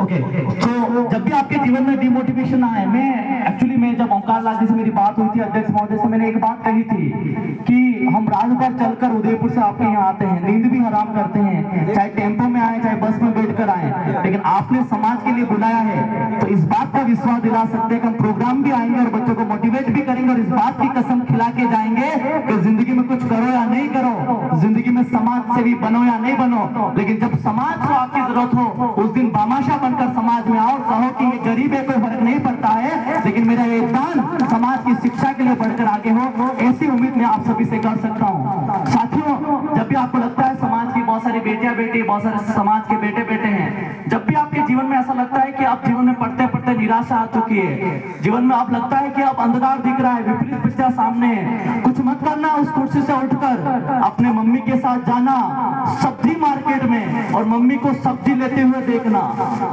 Okay, तो जब भी आपके जीवन में डिमोटिवेशन आए, मैं जब ओंकार लाल जी से मेरी बात हुई थी, अध्यक्ष महोदय से, मैंने एक बात कही थी कि हम रात भर चलकर उदयपुर से आपके यहाँ आते हैं, नींद भी हराम करते हैं, चाहे टेम्पो में आए चाहे बस में बैठ कर आए, लेकिन आपने समाज के लिए बुलाया है, तो इस बात का विश्वास दिला सकते हैं कि हम प्रोग्राम भी आएंगे और बच्चों को मोटिवेट भी करेंगे और इस बात की कसम खिला के जाएंगे कि जिंदगी में कुछ करो या नहीं करो, जिंदगी में समाज सेवी बनो या नहीं बनो, लेकिन जब समाज को आपकी जरूरत हो उस दिन बामाशा बनकर समाज में आओ, कहो कि ये गरीब है, कोई फर्क नहीं पड़ता है, लेकिन मेरा योगदान समाज की शिक्षा के लिए बढ़कर आगे हो, ऐसी उम्मीद मैं आप सभी से कर सकता हूँ। साथियों, जब भी आपको लगता है समाज की बहुत सारी बेटियां बेटी, बहुत सारे समाज के बेटे बेटे हैं, जब भी आपके जीवन में ऐसा लगता है कि आप जीवन में पढ़ते पढ़ते निराशा आ चुकी है, जीवन में आप लगता है कि आप अंधकार दिख रहा है, विपरीत पिक्चर सामने है, कुछ मत करना, उस कुर्सी से उठकर अपने मम्मी के साथ जाना सब्जी मार्केट में और मम्मी को सब्जी लेते हुए देखना।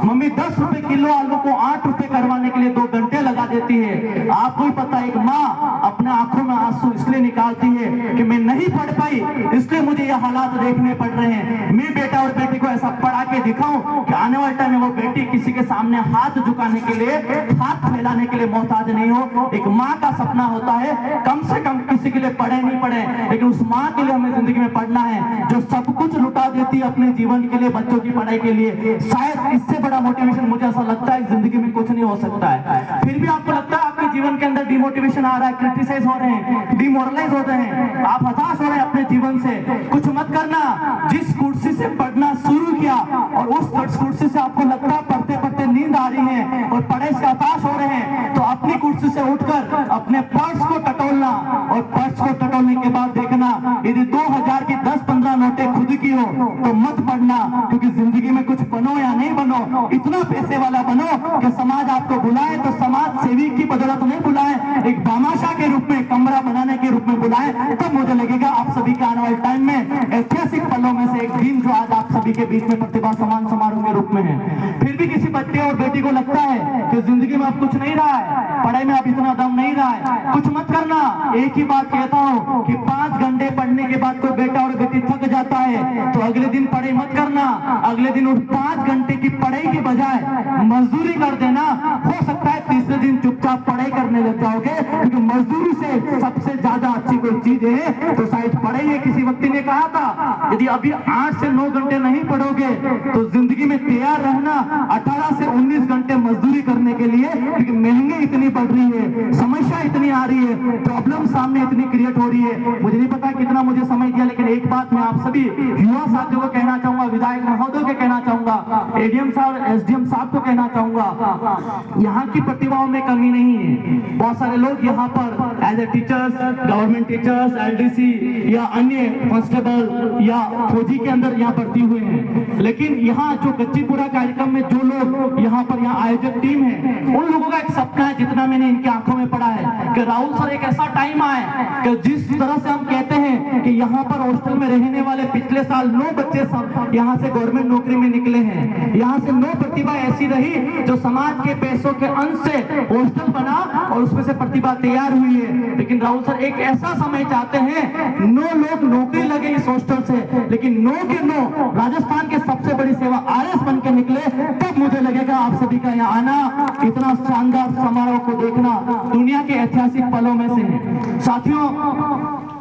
मम्मी 10 रुपए किलो आलू को 8 रुपए करवाने के लिए 2 घंटे लगा देती है। आपको ही पता है, एक माँ अपने आंखों में आंसू इसलिए निकालती है कि मैं नहीं पढ़ पाई, इसलिए मुझे ये हालात देखने पड़ रहे हैं। मैं बेटा और बेटी को ऐसा पढ़ा के दिखाऊं कि आने वाले टाइम में वो बेटी किसी के सामने हाथ झुकाने के लिए, हाथ फैलाने के लिए मोहताज नहीं हो। एक माँ का सपना होता है कम से कम किसी के लिए पढ़े नहीं पढ़े, लेकिन उस माँ के लिए हमें जिंदगी में पढ़ना है जो सब कुछ लुटा देती है अपने जीवन के लिए, बच्चों की पढ़ाई के लिए। शायद इससे बड़ा मोटिवेशन मुझे ऐसा लगता है जिंदगी में कुछ नहीं हो सकता है। फिर भी आपको लगता है आपके जीवन के अंदर डिमोटिवेशन आ रहा है, क्रिटिसाइज हो रहे हैं, डिमोरलाइज हो रहे हैं, आप हताश हो रहे हैं अपने जीवन से, कुछ मत करना। जिस कुर्सी से पढ़ना शुरू किया और उस कुर्सी से आपको लगता है पढ़ते पढ़ते नींद आ रही है और पढ़ाई से हताश हो रहे हैं, तो अपनी कुर्सी से उठकर अपने पर्स को टटोलना और पर्स को टटोलने के बाद देखना यदि 2000 की 10-15 नोटें खुद की हो तो मत पढ़ना, क्योंकि जिंदगी में कुछ बनो या नहीं बनो, इतना पैसे वाला बनो कि समाज आपको बुलाए तो समाज सेवी की बदौलत नहीं बुलाए, एक बामाशा के रूप में, कमरा बनाने के रूप में बुलाए, तब मुझे लगेगा आप सभी के आने वाले टाइम में ऐतिहासिक पलों में से एक दिन जो आज आप सभी के बीच में प्रतिभा सम्मान समारोह के रूप में है। फिर भी किसी बच्चे और बेटी को लगता है कि जिंदगी में अब कुछ नहीं रहा है, पढ़ाई में अब इतना दम नहीं रहा है, कुछ मत करना। एक ही बात कहता हूँ कि 5 घंटे पढ़ने के बाद कोई बेटा और बेटी थक जाता है तो अगले दिन पढ़ाई मत करना, अगले दिन उस 5 घंटे की पढ़ाई की बजाय मजदूरी कर देना। हो सकता है तीसरे दिन चुपचाप पढ़ाई करने लग जाओगे, क्योंकि मजदूरी से सबसे ज्यादा अच्छी कोई चीज है तो शायद पढ़ाई है। किसी व्यक्ति ने कहा था यदि अभी 8 से 9 घंटे नहीं पढ़ोगे तो जिंदगी में तैयार रहना 18 से 19 घंटे मजदूरी करने के लिए, क्योंकि महंगाई इतनी बढ़ रही है, समस्या इतनी आ रही है, प्रॉब्लम सामने इतनी क्रिएट हो रही है। मुझे नहीं पता कितना मुझे समय दिया, लेकिन एक बात मैं आप सभी युवा साथियों को कहना चाहूंगा, विधायक महोदय को कहना चाहूंगा, एडीएम साहब, एसडीएम साहब को कहना चाहूंगा, यहाँ की प्रतिभाओं में कमी नहीं है। बहुत सारे लोग यहाँ पर as a teachers, government teachers, LDC या अन्य कांस्टेबल या फौजी के अंदर यहाँ भर्ती हुए हैं, लेकिन यहाँ जो गच्चीपुरा कार्यक्रम में जो लोग यहाँ पर यहाँ आयोजक टीम है, उन लोगों का एक सपना है, जितना मैंने इनकी आंखों में पढ़ा है, कि राहुल सर एक ऐसा टाइम आए कि जिस तरह से हम कहते हैं कि यहाँ पर हॉस्टल में रहने वाले पिछले साल 9 बच्चे सब यहाँ से गवर्नमेंट नौकरी में निकले हैं, यहाँ से 9 प्रतिभा ऐसी रही जो समाज के पैसों के अंश से हॉस्टल बना और उसमें से प्रतिभा तैयार हुई है। लेकिन राहुल सर एक ऐसा समय चाहते हैं 9 लोग नौकरी लगे इस हॉस्टल से, लेकिन 9 के 9 राजस्थान के सबसे बड़ी सेवा आरएस बन के निकले, तब मुझे लगेगा आप सभी का यहाँ आना, इतना शानदार समारोह को देखना दुनिया के ऐतिहासिक पलों में से है। साथियों,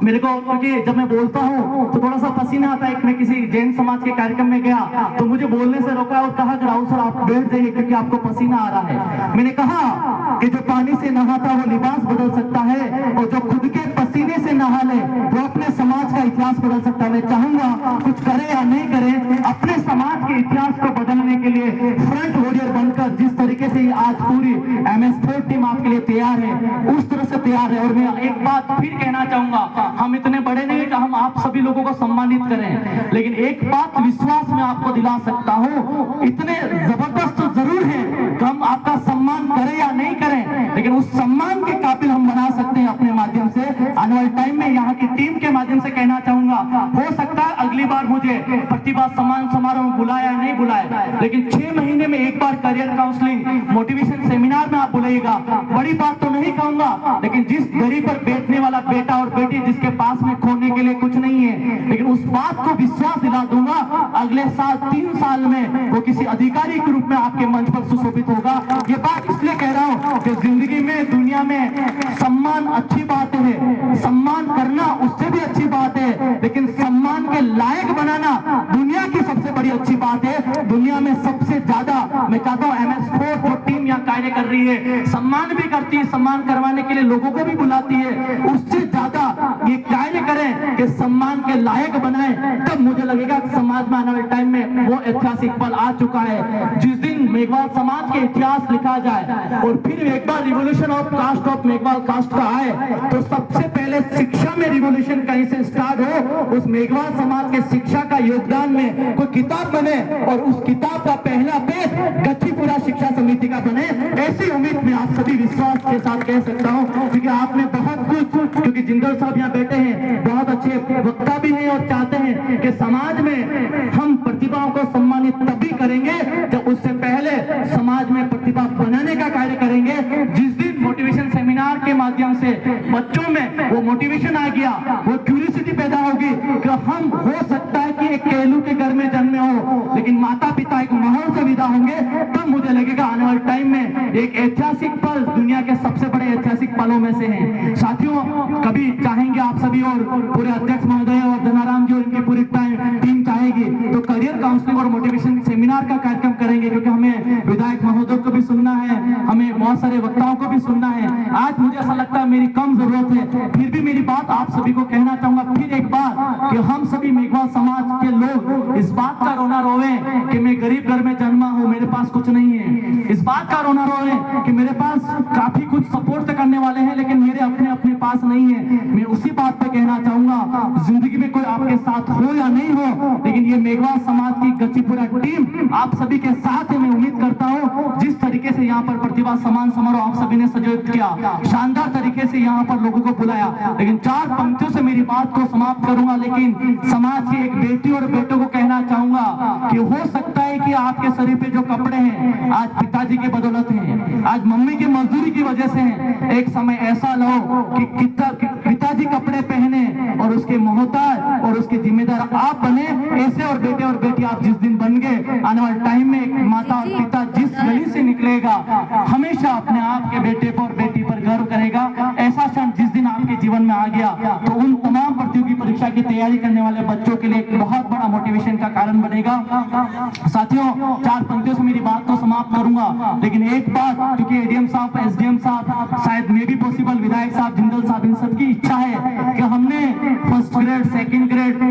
मेरे को क्योंकि जब मैं बोलता हूँ तो थोड़ा सा पसीना आता है। मैं किसी जैन समाज के कार्यक्रम में गया तो मुझे बोलने से रोका और कहा कि राहुल सर आप बैठ जाइए क्योंकि आपको पसीना आ रहा है। मैंने कहा कि जो पानी से नहाता वो लिबास बदल सकता है और जो खुद के पसीने से नहा ले वो अपने समाज का इतिहास बदल सकता है। मैं चाहूंगा कुछ करे या नहीं करे, अपने समाज के इतिहास को बदलने के लिए फ्रंट वॉरियर बनकर जिस तरीके से आज पूरी MS4 टीम आपके लिए तैयार है, उस तरह से तैयार है। और मैं एक बात फिर कहना चाहूंगा, हम इतने बड़े नहीं कि हम आप सभी लोगों को सम्मानित करें, लेकिन एक बात विश्वास में आपको दिला सकता हूं, इतने जबरदस्त जरूर है कि हम आपका सम्मान करें या नहीं करें, लेकिन उस सम्मान के काबिल हम बना सकते हैं अपने माध्यम से। आने वाले टाइम में यहाँ की टीम के माध्यम से कहना चाहूंगा, हो सकता है अगली बार मुझे प्रतिभा सम्मान समारोह में बुलाया नहीं बुलाया, लेकिन 6 महीने में एक बार करियर काउंसलिंग मोटिवेशन सेमिनार में आप बुलाइएगा। बड़ी बात तो नहीं कहूंगा, लेकिन जिस दरी पर बैठने वाला बेटा और बेटी जिसके पास में खोने के लिए कुछ नहीं है, लेकिन उस बात को विश्वास दिला दूंगा अगले साल 3 साल में वो किसी अधिकारी के रूप में आपके मंच पर सुशोभित होगा। ये बात इसलिए कह रहा हूं कि जिंदगी में दुनिया में सम्मान अच्छी बात है, सम्मान करना उससे भी अच्छी बात है, लेकिन सम्मान के लायक बनाना दुनिया की सबसे बड़ी अच्छी बात है। दुनिया में सबसे ज्यादा मैं चाहता हूं MS स्पोर्ट्स जो टीम यहाँ कार्य कर रही है सम्मान भी करती है, सम्मान करवाने के लिए लोगों को भी बुलाती है, उससे ज्यादा ये कार्य करें कि सम्मान के लायक बनाए, तब मुझे लगेगा समाज में आने वाले टाइम में वो ऐतिहासिक पल आ चुका है जिस दिन मेघवाल समाज के इतिहास लिखा जाए और फिर एक बार revolution of caste of Meghwal caste का आए तो सबसे पहले शिक्षा में रिवोल्यूशन कहीं से स्टार्ट हो, उस मेघवाल समाज के शिक्षा का योगदान में कोई किताब बने और उस किताब का पहला पेज गच्चीपुरा शिक्षा समिति का बने। ऐसी उम्मीद में आप सभी विश्वास के साथ कह सकता हूं, क्योंकि आपने बहुत कुछ, क्योंकि जिंदल साहब यहाँ बैठे हैं, बहुत अच्छे वक्ता भी हैं और चाहते हैं कि समाज में हम प्रतिभाओं को सम्मानित तभी करेंगे जब उससे पहले समाज में प्रतिभा बनाने का कार्य करेंगे। जिस दिन मोटिवेशन सेमिनार के माध्यम से बच्चों में वो मोटिवेशन आ गया, वो क्यूरियोसिटी पैदा होगी कि हम हो सकता है कि एक केलू के घर में जन्मे हो, लेकिन माता पिता एक माहौल से विदा होंगे, तब मुझे लगेगा आने वाले टाइम में एक ऐतिहासिक पल दुनिया के सबसे बड़े ऐतिहासिक पलों में से है। साथियों, कभी चाहेंगे आप सभी और पूरे अध्यक्ष महोदय और धनाराम जी और इनकी पूरी टीम चाहेगी तो करियर काउंसलिंग और मोटिवेशन सेमिनार का कार्यक्रम करेंगे, क्योंकि हमें विधायक महोदय को भी सुनना है, हमें बहुत सारे वक्ताओं को भी सुनना है। आज मुझे ऐसा लगता है मेरी कम जरूरत है, फिर भी मेरी बात आप सभी को कहना चाहूंगा फिर एक बार कि हम सभी मेघवाल समाज के लोग इस बात का रोना रोवे कि मैं गरीब घर में जन्मा हूं, मेरे पास कुछ नहीं है। इस बात का रोना रोवे कि मेरे पास काफी कुछ सपोर्ट करने वाले हैं, लेकिन मेरे अपने अपने पास नहीं है। मैं उसी बात पे कहना चाहूंगा, जिंदगी में कोई आपके साथ हो या नहीं हो, लेकिन ये मेघवाल समाज की गच्चीपुरा टीम आप सभी के साथ है। मैं उम्मीद करता हूं जिस तरीके से यहाँ पर प्रतिभा सम्मान समारोह आप सभी ने संयोजित किया, शानदार तरीके से यहाँ पर लोगों को बुलाया, लेकिन 4 पंक्तियों से मेरी बात को समाप्त करूंगा। लेकिन समाज की एक बेटी और बेटों को कहना चाहूंगा कि हो सकता है कि आपके शरीर पे जो कपड़े हैं आज पिताजी की बदौलत हैं, आज मम्मी की मजदूरी की वजह से हैं। एक समय ऐसा लो कि पिताजी कपड़े पहने और उसके मोहताज और उसके जिम्मेदार आप बने। ऐसे और बेटे और बेटी आप जिस दिन बन गए, आने वाले टाइम में एक माता और पिता जिस गली से निकलेगा हमेशा अपने आप के बेटे पर और बेटी पर गर्व करेगा। ऐसा क्षण जिस दिन आपके जीवन में आ गया तो उन तमाम प्रतियोगी परीक्षा की तैयारी करने वाले बच्चों के लिए एक बहुत बड़ा मोटिवेशन का कारण बनेगा। साथियों, 4 पंक्तियों से मेरी बात को समाप्त करूंगा, लेकिन एक बात, क्योंकि एडीएम साहब, एसडीएम साहब, शायद मे भी पॉसिबल, विधायक साहब, जिंदल साहब, इन सबकी इच्छा है कि हमने फर्स्ट ग्रेड, सेकंड ग्रेड